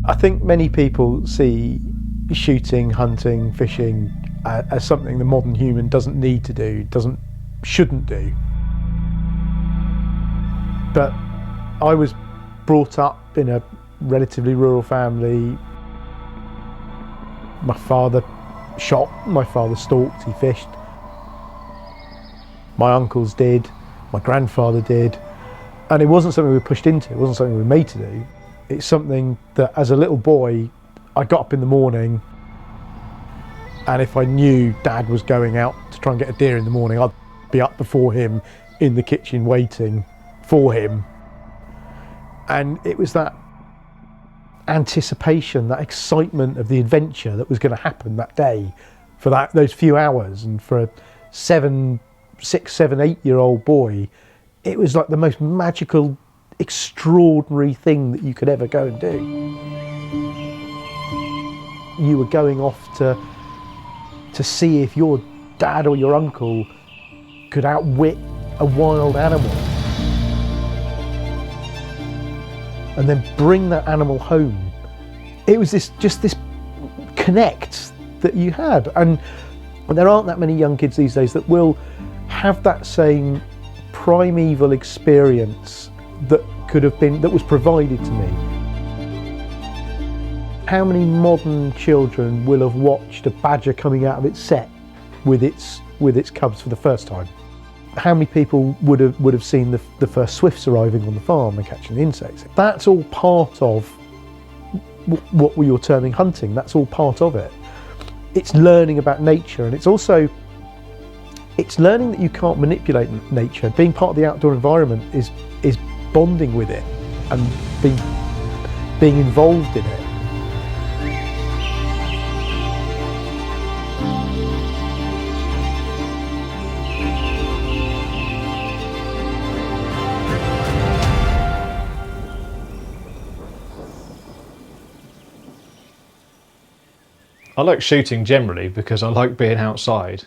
I think many people see shooting, hunting, fishing as something the modern human doesn't need to do, shouldn't do. But I was brought up in a relatively rural family. My father shot, my father stalked, he fished. My uncles did, my grandfather did. And it wasn't something we were pushed into, it wasn't something we were made to do. It's something that as a little boy, I got up in the morning, and if I knew Dad was going out to try and get a deer in the morning, I'd be up before him in the kitchen waiting for him. And it was that anticipation, that excitement of the adventure that was going to happen that day for those few hours. And for a 6, 7, 8-year-old boy, it was like the most magical, extraordinary thing that you could ever go and do. You were going off to see if your dad or your uncle could outwit a wild animal and then bring that animal home. It was just this connect that you had, and there aren't that many young kids these days that will have that same primeval experience that was provided to me. How many modern children will have watched a badger coming out of its set with its cubs for the first time? How many people would have seen the first swifts arriving on the farm and catching the insects? That's all part of what you're terming hunting. That's all part of it. It's learning about nature, and it's learning that you can't manipulate nature. Being part of the outdoor environment is bonding with it and being involved in it. I like shooting generally because I like being outside.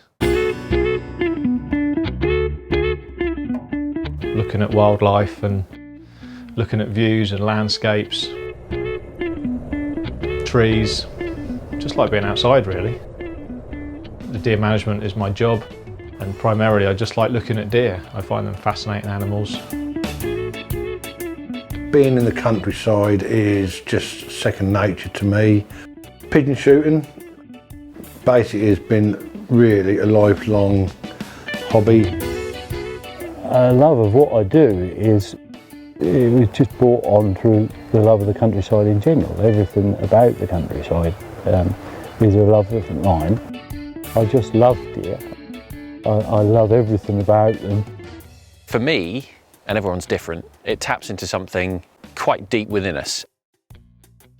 Looking at wildlife and looking at views and landscapes, trees, just like being outside really. The deer management is my job, and primarily I just like looking at deer. I find them fascinating animals. Being in the countryside is just second nature to me. Pigeon shooting basically has been really a lifelong hobby. Love of what I do it was just brought on through the love of the countryside in general. Everything about the countryside is a love of mine. I just love deer. I love everything about them. For me, and everyone's different, it taps into something quite deep within us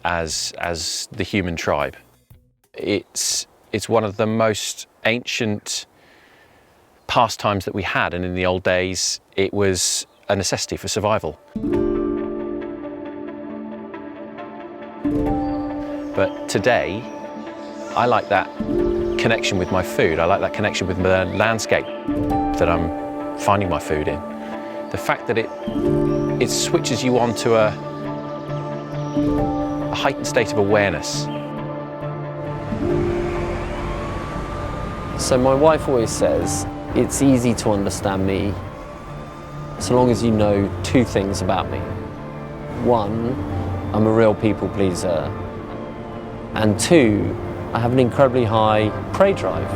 as the human tribe. It's one of the most ancient pastimes that we had, and in the old days it was a necessity for survival. But today I like that connection with my food. I like that connection with the landscape that I'm finding my food in. The fact that it switches you on to a heightened state of awareness. So my wife always says, it's easy to understand me so long as you know 2 things about me. 1, I'm a real people pleaser, and 2, I have an incredibly high prey drive.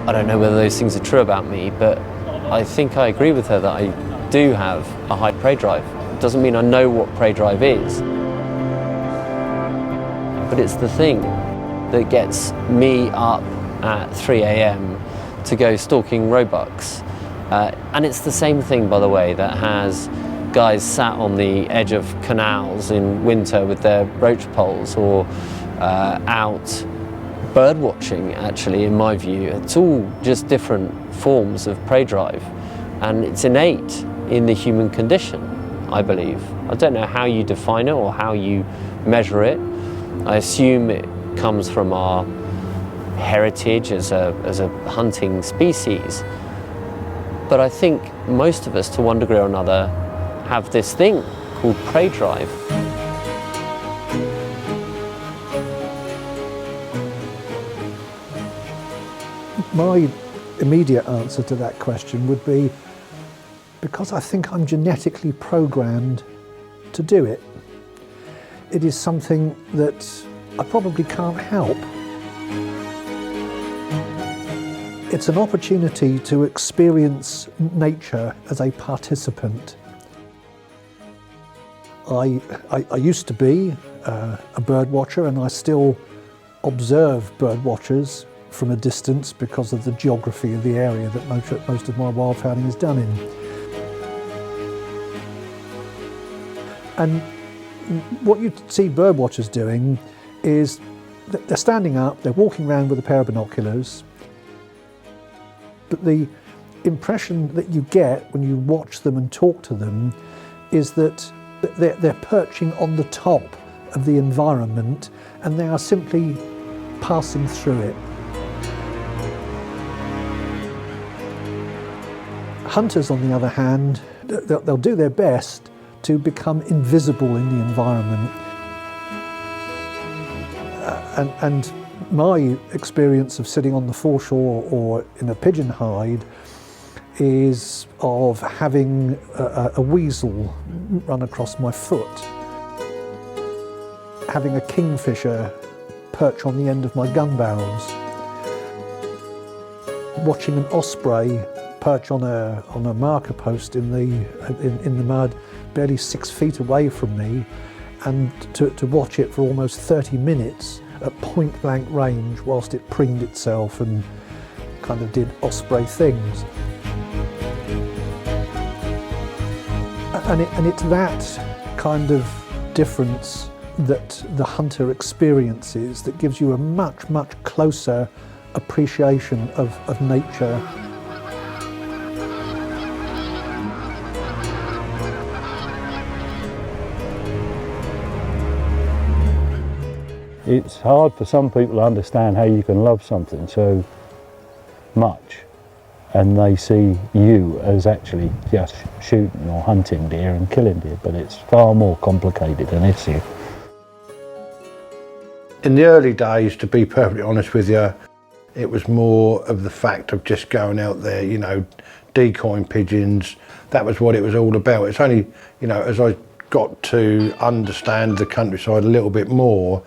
I don't know whether those things are true about me, but I think I agree with her that I do have a high prey drive. It doesn't mean I know what prey drive is, but it's the thing that gets me up at 3 a.m. to go stalking roebucks. And it's the same thing, by the way, that has guys sat on the edge of canals in winter with their roach poles, or out bird watching, actually, in my view. It's all just different forms of prey drive, and it's innate in the human condition, I believe. I don't know how you define it or how you measure it. I assume it comes from our heritage as a hunting species. But I think most of us, to one degree or another, have this thing called prey drive. My immediate answer to that question would be because I think I'm genetically programmed to do it. It is something that I probably can't help. It's an opportunity to experience nature as a participant. I used to be a bird watcher, and I still observe bird watchers from a distance because of the geography of the area that most of my wildfowling is done in. And what you see bird watchers doing is they're standing up, they're walking around with a pair of binoculars, but the impression that you get when you watch them and talk to them is that they're perching on the top of the environment and they are simply passing through it. Hunters, on the other hand, they'll do their best to become invisible in the environment. And my experience of sitting on the foreshore or in a pigeon hide is of having a weasel run across my foot, having a kingfisher perch on the end of my gun barrels, watching an osprey perch on a marker post in the mud, barely 6 feet away from me, and to watch it for almost 30 minutes at point blank range whilst it preened itself and kind of did osprey things. And it's that kind of difference that the hunter experiences that gives you a much, much closer appreciation of nature. It's hard for some people to understand how you can love something so much and they see you as actually just shooting or hunting deer and killing deer, but it's far more complicated an issue. In the early days, to be perfectly honest with you, it was more of the fact of just going out there, you know, decoying pigeons. That was what it was all about. It's only, you know, as I got to understand the countryside a little bit more,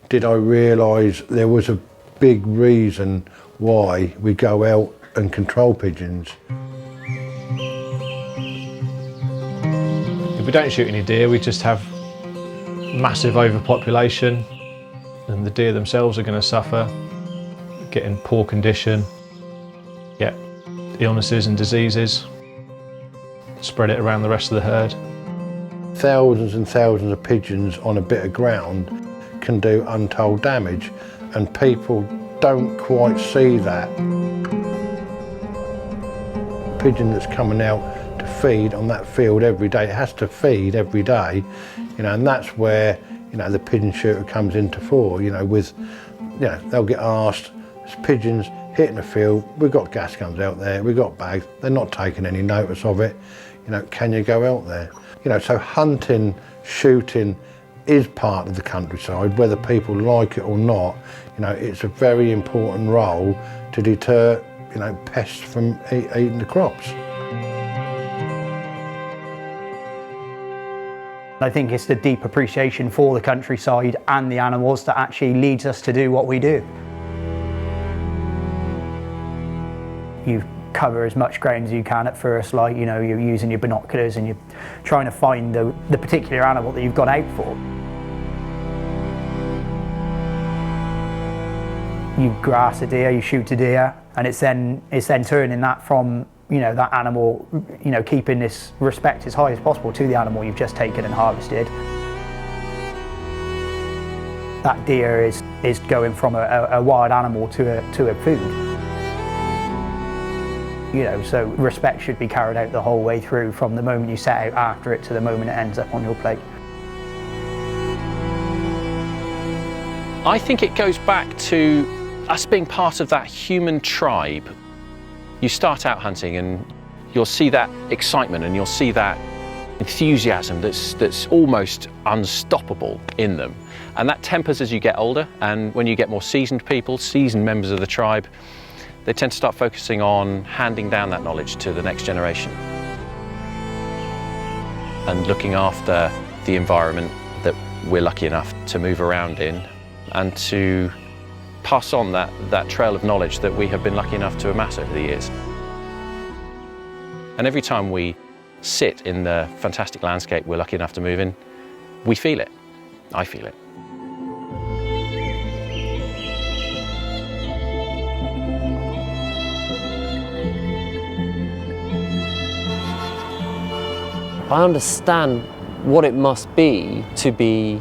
did I realise there was a big reason why we go out and control pigeons. If we don't shoot any deer, we just have massive overpopulation, and the deer themselves are going to suffer, get in poor condition, get illnesses and diseases, spread it around the rest of the herd. Thousands and thousands of pigeons on a bit of ground can do untold damage, and people don't quite see that. A pigeon that's coming out to feed on that field every day, it has to feed every day, you know, and that's where, you know, the pigeon shooter comes into fore, you know, with, you know, they'll get asked, there's pigeons hitting the field, we've got gas guns out there, we've got bags, they're not taking any notice of it, you know, can you go out there? You know, so hunting, shooting is part of the countryside, whether people like it or not. You know, it's a very important role to deter, you know, pests from eating the crops. I think it's the deep appreciation for the countryside and the animals that actually leads us to do what we do. You cover as much ground as you can at first, like, you know, you're using your binoculars and you're trying to find the particular animal that you've gone out for. You grass a deer, you shoot a deer, and it's then turning that from, you know, that animal, you know, keeping this respect as high as possible to the animal you've just taken and harvested. That deer is going from a wild animal to a food. You know, so respect should be carried out the whole way through, from the moment you set out after it to the moment it ends up on your plate. I think it goes back to us being part of that human tribe. You start out hunting and you'll see that excitement and you'll see that enthusiasm that's almost unstoppable in them. And that tempers as you get older, and when you get more seasoned people, seasoned members of the tribe, they tend to start focusing on handing down that knowledge to the next generation and looking after the environment that we're lucky enough to move around in, and to pass on that trail of knowledge that we have been lucky enough to amass over the years. And every time we sit in the fantastic landscape we're lucky enough to move in, we feel it. I feel it. I understand what it must be to be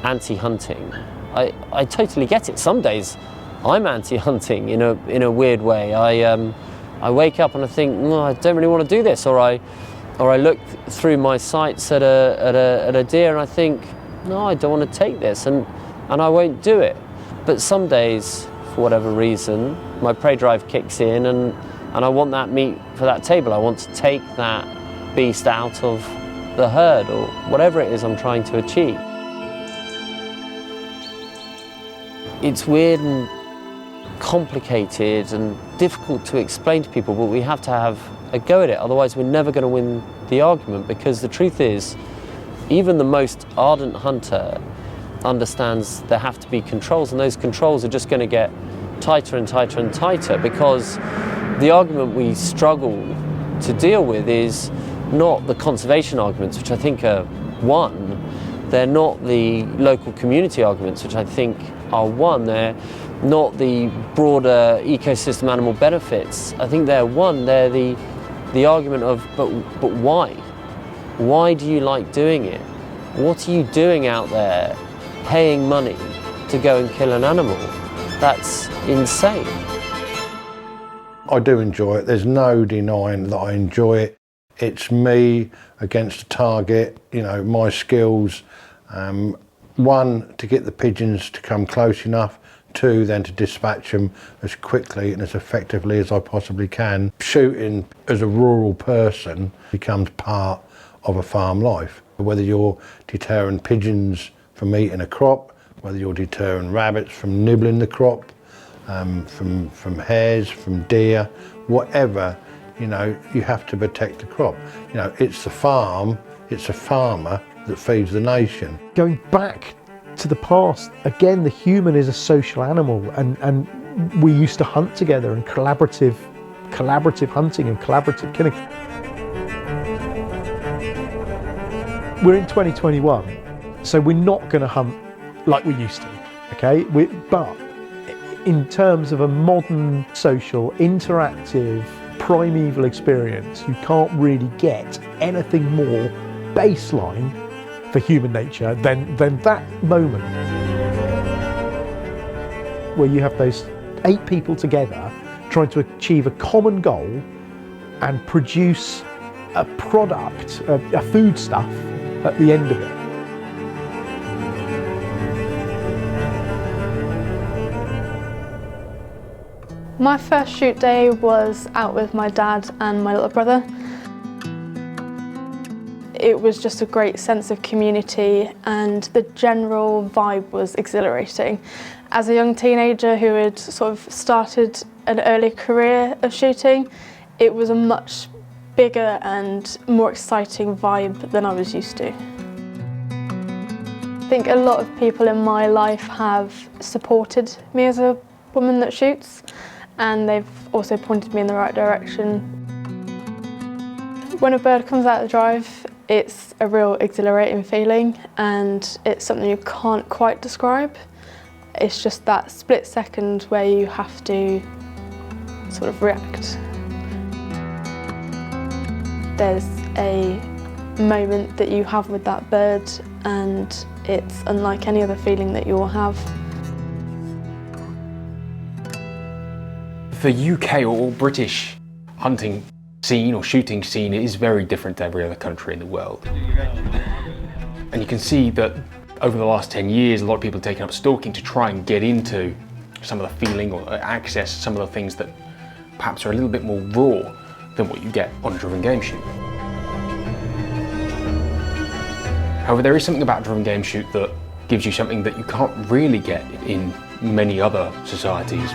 anti-hunting. I totally get it. Some days I'm anti-hunting in a weird way. I wake up and I think, no, I don't really want to do this, or I look through my sights at a deer and I think, no, I don't want to take this, and I won't do it. But some days, for whatever reason, my prey drive kicks in, and I want that meat for that table. I want to take that beast out of the herd, or whatever it is I'm trying to achieve. It's weird and complicated and difficult to explain to people, but we have to have a go at it, otherwise we're never going to win the argument, because the truth is, even the most ardent hunter understands there have to be controls, and those controls are just going to get tighter and tighter and tighter, because the argument we struggle to deal with is not the conservation arguments, which I think are one. They're not the local community arguments, which I think are one. They're not the broader ecosystem animal benefits. I think they're one. They're the argument of, but why? Why do you like doing it? What are you doing out there paying money to go and kill an animal? That's insane. I do enjoy it. There's no denying that I enjoy it. It's me against a target, you know, my skills. One, to get the pigeons to come close enough. Two, then to dispatch them as quickly and as effectively as I possibly can. Shooting as a rural person becomes part of a farm life. Whether you're deterring pigeons from eating a crop, whether you're deterring rabbits from nibbling the crop, from hares, from deer, whatever, you know, you have to protect the crop. You know, it's the farm, it's a farmer that feeds the nation. Going back to the past, again, the human is a social animal, and we used to hunt together, and collaborative hunting and collaborative killing. We're in 2021, so we're not going to hunt like we used to, okay? But in terms of a modern, social, interactive, primeval experience, you can't really get anything more baseline for human nature than that moment where you have those 8 people together trying to achieve a common goal and produce a product, a foodstuff at the end of it. My first shoot day was out with my dad and my little brother. It was just a great sense of community, and the general vibe was exhilarating. As a young teenager who had sort of started an early career of shooting, it was a much bigger and more exciting vibe than I was used to. I think a lot of people in my life have supported me as a woman that shoots, and they've also pointed me in the right direction. When a bird comes out of the drive, it's a real exhilarating feeling, and it's something you can't quite describe. It's just that split second where you have to sort of react. There's a moment that you have with that bird, and it's unlike any other feeling that you'll have. The UK or British hunting scene or shooting scene is very different to every other country in the world. And you can see that over the last 10 years, a lot of people have taken up stalking to try and get into some of the feeling or access some of the things that perhaps are a little bit more raw than what you get on a driven game shoot. However, there is something about drum and game shoot that gives you something that you can't really get in many other societies.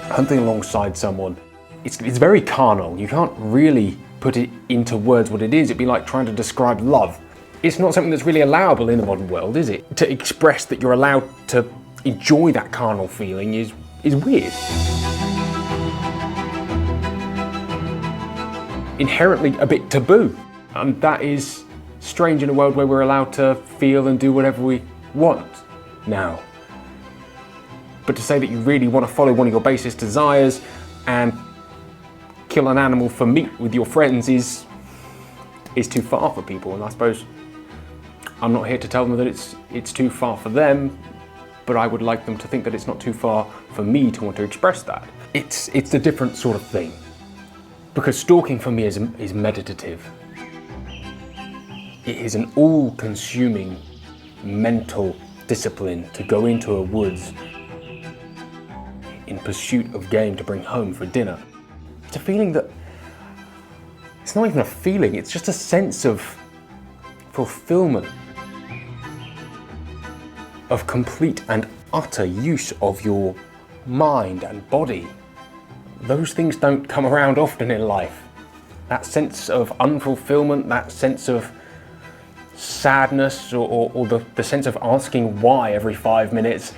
Hunting alongside someone, it's very carnal. You can't really put it into words what it is. It'd be like trying to describe love. It's not something that's really allowable in the modern world, is it? To express that you're allowed to enjoy that carnal feeling is weird. Inherently a bit taboo, and that is strange in a world where we're allowed to feel and do whatever we want now. But to say that you really want to follow one of your basest desires and kill an animal for meat with your friends is too far for people, and I suppose I'm not here to tell them that it's too far for them, but I would like them to think that it's not too far for me to want to express that. It's a different sort of thing, because stalking for me is meditative. It is an all-consuming mental discipline to go into a woods in pursuit of game to bring home for dinner. It's a feeling that, it's not even a feeling, it's just a sense of fulfillment, of complete and utter use of your mind and body. Those things don't come around often in life. That sense of unfulfillment, that sense of sadness, or the sense of asking why every 5 minutes.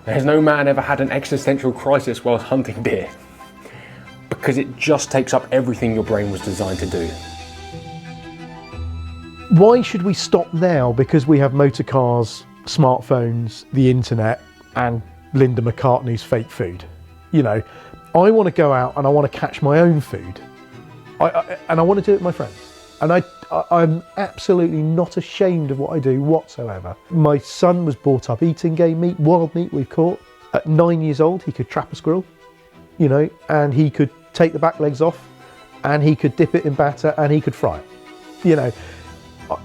There's no man ever had an existential crisis whilst hunting deer, because it just takes up everything your brain was designed to do. Why should we stop now because we have motor cars, smartphones, the internet, and Linda McCartney's fake food? You know, I want to go out and I want to catch my own food, and I want to do it with my friends. And I'm absolutely not ashamed of what I do whatsoever. My son was brought up eating game meat, wild meat we've caught. At 9 years old, he could trap a squirrel, you know, and he could take the back legs off, and he could dip it in batter, and he could fry it, you know.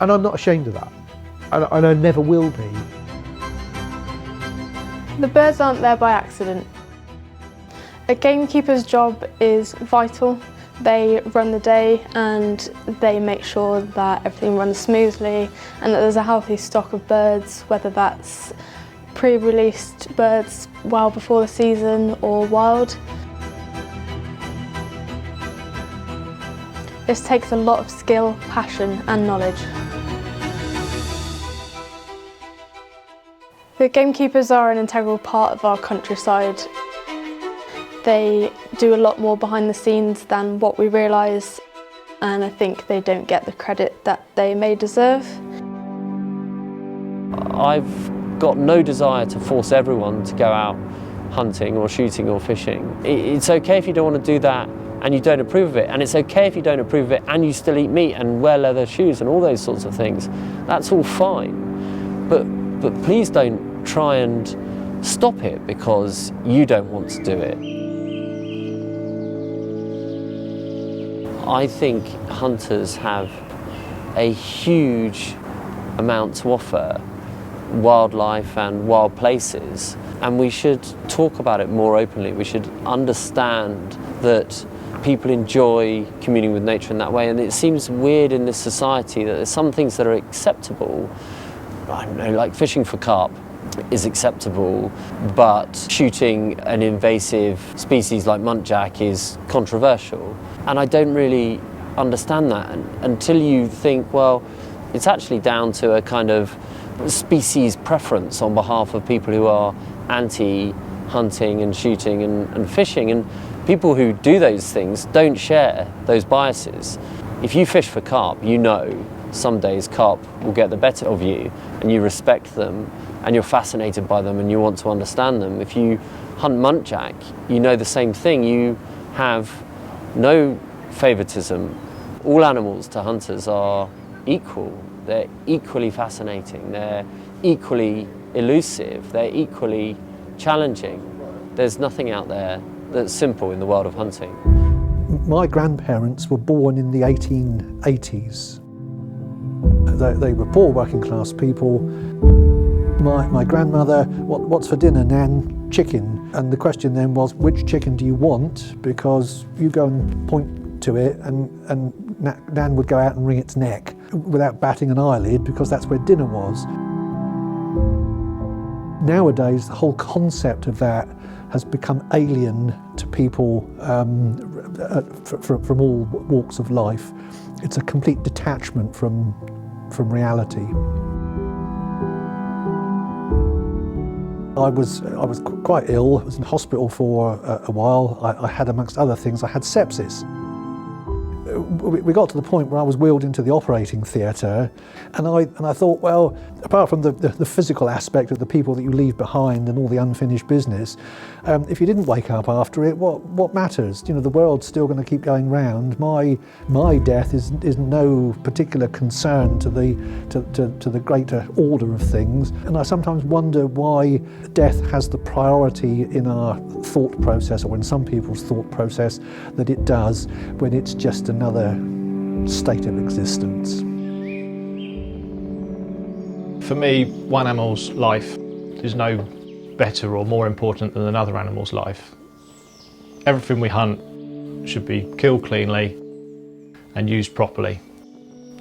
And I'm not ashamed of that, and I never will be. The birds aren't there by accident. A gamekeeper's job is vital. They run the day and they make sure that everything runs smoothly and that there's a healthy stock of birds, whether that's pre-released birds well before the season or wild. This takes a lot of skill, passion and knowledge. The gamekeepers are an integral part of our countryside. They do a lot more behind the scenes than what we realise, and I think they don't get the credit that they may deserve. I've got no desire to force everyone to go out hunting or shooting or fishing. It's okay if you don't want to do that and you don't approve of it, and it's okay if you don't approve of it and you still eat meat and wear leather shoes and all those sorts of things. That's all fine, but please don't try and stop it because you don't want to do it. I think hunters have a huge amount to offer, wildlife and wild places, and we should talk about it more openly. We should understand that people enjoy communing with nature in that way, and it seems weird in this society that there's some things that are acceptable. I don't know, like fishing for carp is acceptable, but shooting an invasive species like muntjac is controversial. And I don't really understand that until you think, well, it's actually down to a kind of species preference on behalf of people who are anti-hunting and shooting and fishing. And people who do those things don't share those biases. If you fish for carp, you know some days carp will get the better of you, and you respect them and you're fascinated by them and you want to understand them. If you hunt muntjac, you know the same thing. You have no favoritism. All animals to hunters are equal. They're equally fascinating. They're equally elusive. They're equally challenging. There's nothing out there that's simple in the world of hunting. My grandparents were born in the 1880s. They were poor working class people. My grandmother, what's for dinner, Nan? Chicken. And the question then was, which chicken do you want? Because you go and point to it and Nan would go out and wring its neck without batting an eyelid because that's where dinner was. Nowadays, the whole concept of that has become alien to people from all walks of life. It's a complete detachment from reality. I was quite ill. I was in hospital for a while. I had, amongst other things, I had sepsis. We got to the point where I was wheeled into the operating theatre, and I thought, well, apart from the physical aspect of the people that you leave behind and all the unfinished business, if you didn't wake up after it, what matters? You know, the world's still going to keep going round. My death is no particular concern to the greater order of things, and I sometimes wonder why death has the priority in our thought process, or in some people's thought process, that it does, when it's just another state of existence. For me, one animal's life is no better or more important than another animal's life. Everything we hunt should be killed cleanly and used properly.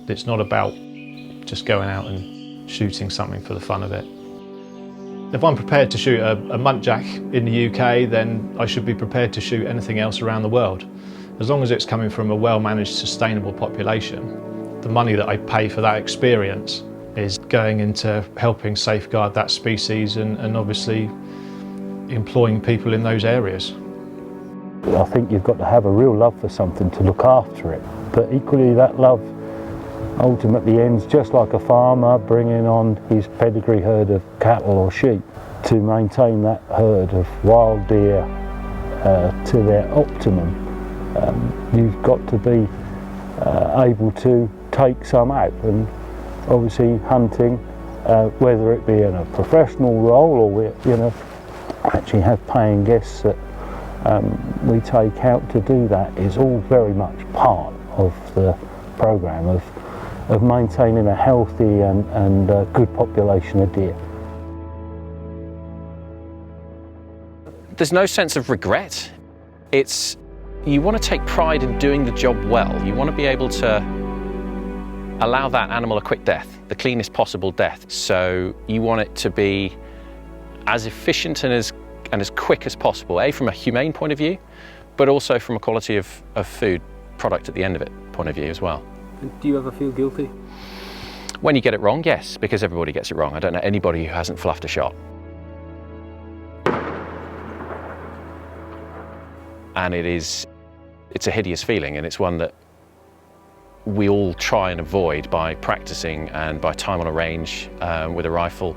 It's not about just going out and shooting something for the fun of it. If I'm prepared to shoot a muntjac in the UK, then I should be prepared to shoot anything else around the world. As long as it's coming from a well-managed, sustainable population, the money that I pay for that experience is going into helping safeguard that species and obviously employing people in those areas. I think you've got to have a real love for something to look after it, but equally that love ultimately ends just like a farmer bringing on his pedigree herd of cattle or sheep to maintain that herd of wild deer to their optimum. You've got to be able to take some out, and obviously hunting, whether it be in a professional role or we actually have paying guests that we take out to do that, is all very much part of the programme of maintaining a healthy and good population of deer. There's no sense of regret. You want to take pride in doing the job well. You want to be able to allow that animal a quick death, the cleanest possible death. So you want it to be as efficient and as quick as possible, from a humane point of view, but also from a quality of food product at the end of it point of view as well. And do you ever feel guilty? When you get it wrong, yes, because everybody gets it wrong. I don't know anybody who hasn't fluffed a shot. And it's a hideous feeling, and it's one that we all try and avoid by practicing and by time on a range with a rifle.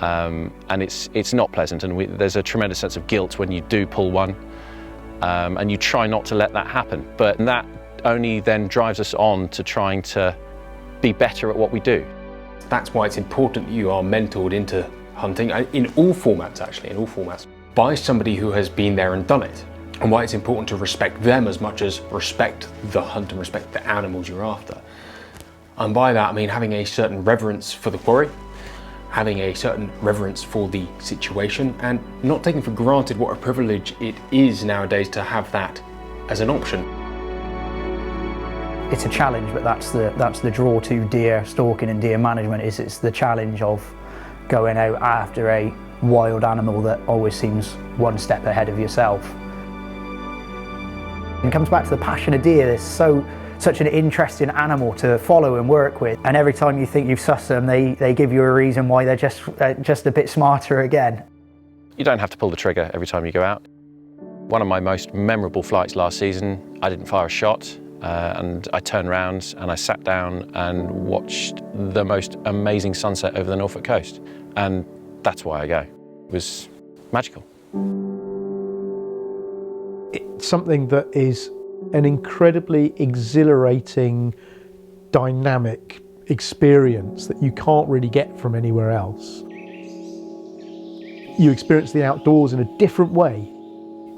And it's not pleasant, and there's a tremendous sense of guilt when you do pull one, and you try not to let that happen. But that only then drives us on to trying to be better at what we do. That's why it's important that you are mentored into hunting, in all formats actually, by somebody who has been there and done it. And why it's important to respect them as much as respect the hunt and respect the animals you're after. And by that I mean having a certain reverence for the quarry, having a certain reverence for the situation, and not taking for granted what a privilege it is nowadays to have that as an option. It's a challenge, but that's the draw to deer stalking and deer management. It's the challenge of going out after a wild animal that always seems one step ahead of yourself. It comes back to the passion of deer. It's such an interesting animal to follow and work with, and every time you think you've sussed them, they give you a reason why they're just a bit smarter again. You don't have to pull the trigger every time you go out. One of my most memorable flights last season, I didn't fire a shot, and I turned around and I sat down and watched the most amazing sunset over the Norfolk coast, and that's why I go. It was magical. It's something that is an incredibly exhilarating, dynamic experience that you can't really get from anywhere else. You experience the outdoors in a different way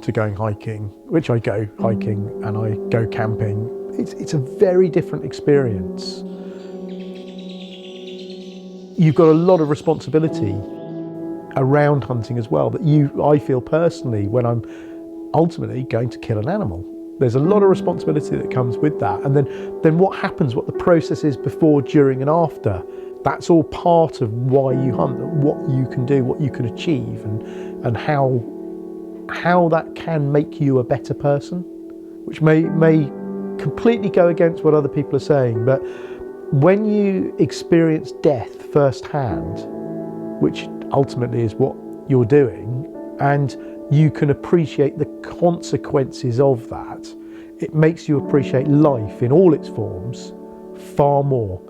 to going hiking, which I go hiking and I go camping. It's a very different experience. You've got a lot of responsibility around hunting as well, that I feel personally when I'm ultimately going to kill an animal. There's a lot of responsibility that comes with that. And then what happens, what the process is before, during and after, that's all part of why you hunt, what you can do, what you can achieve, and how that can make you a better person, which may completely go against what other people are saying. But when you experience death firsthand, which ultimately is what you're doing, and you can appreciate the consequences of that, it makes you appreciate life in all its forms far more.